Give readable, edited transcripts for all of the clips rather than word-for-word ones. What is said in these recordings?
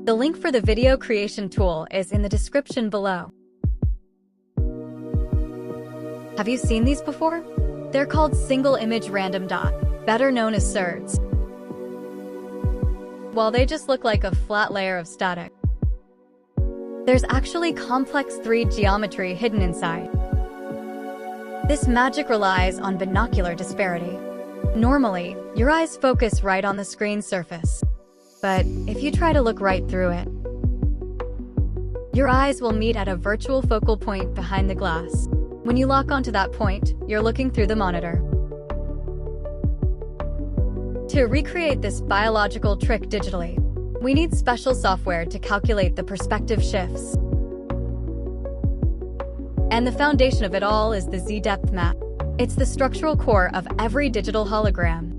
The link for the video creation tool is in the description below. Have you seen these before? They're called single image random dot, better known as SIRDs. While they just look like a flat layer of static, there's actually complex 3D geometry hidden inside. This magic relies on binocular disparity. Normally, your eyes focus right on the screen surface. But if you try to look right through it, your eyes will meet at a virtual focal point behind the glass. When you lock onto that point, you're looking through the monitor. To recreate this biological trick digitally, we need special software to calculate the perspective shifts. And the foundation of it all is the Z-depth map. It's the structural core of every digital hologram.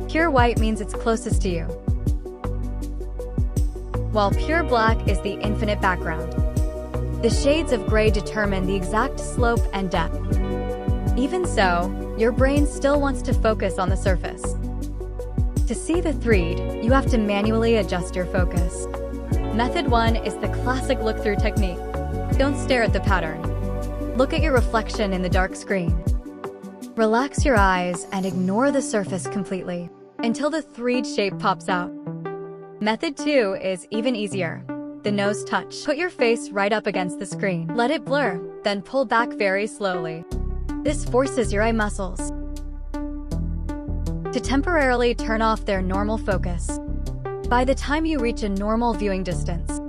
Pure white means it's closest to you, while pure black is the infinite background. The shades of gray determine the exact slope and depth. Even so, your brain still wants to focus on the surface. To see the 3D, you have to manually adjust your focus. Method 1 is the classic look-through technique. Don't stare at the pattern. Look at your reflection in the dark screen. Relax your eyes and ignore the surface completely until the 3D shape pops out. Method 2 is even easier. The nose touch. Put your face right up against the screen. Let it blur, then pull back very slowly. This forces your eye muscles to temporarily turn off their normal focus. By the time you reach a normal viewing distance,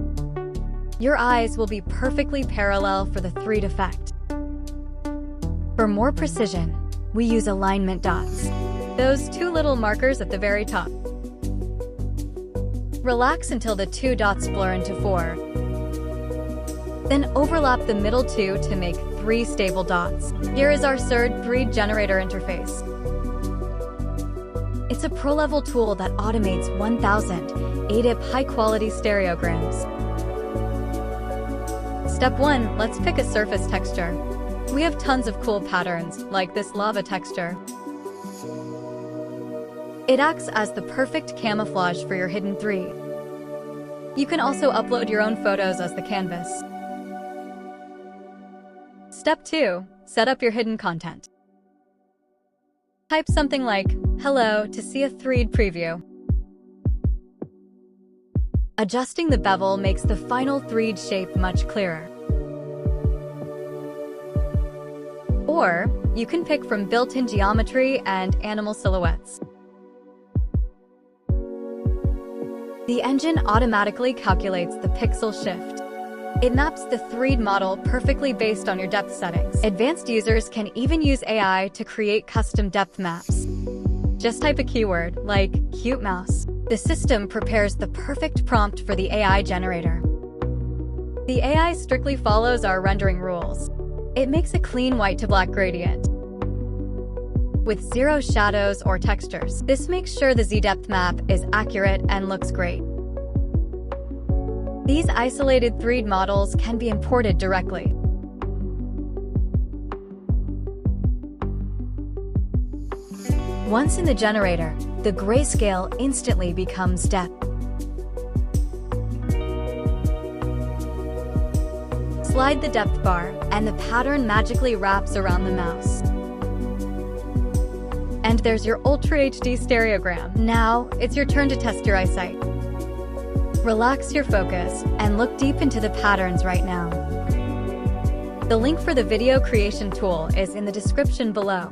your eyes will be perfectly parallel for the 3D effect. For more precision, we use alignment dots, those two little markers at the very top. Relax until the 2 dots blur into 4. Then overlap the middle 2 to make 3 stable dots. Here is our SIRD 3D generator interface. It's a pro-level tool that automates 1,000 ADIP high-quality stereograms. Step 1, let's pick a surface texture. We have tons of cool patterns, like this lava texture. It acts as the perfect camouflage for your hidden 3D. You can also upload your own photos as the canvas. Step 2, set up your hidden content. Type something like, "Hello," to see a 3D preview. Adjusting the bevel makes the final 3D shape much clearer. Or, you can pick from built-in geometry and animal silhouettes. The engine automatically calculates the pixel shift. It maps the 3D model perfectly based on your depth settings. Advanced users can even use AI to create custom depth maps. Just type a keyword, like cute mouse. The system prepares the perfect prompt for the AI generator. The AI strictly follows our rendering rules. It makes a clean white to black gradient with 0 shadows or textures. This makes sure the Z-depth map is accurate and looks great. These isolated 3D models can be imported directly. Once in the generator, the grayscale instantly becomes depth. Slide the depth bar, and the pattern magically wraps around the mouse. And there's your Ultra HD stereogram. Now, it's your turn to test your eyesight. Relax your focus and look deep into the patterns right now. The link for the video creation tool is in the description below.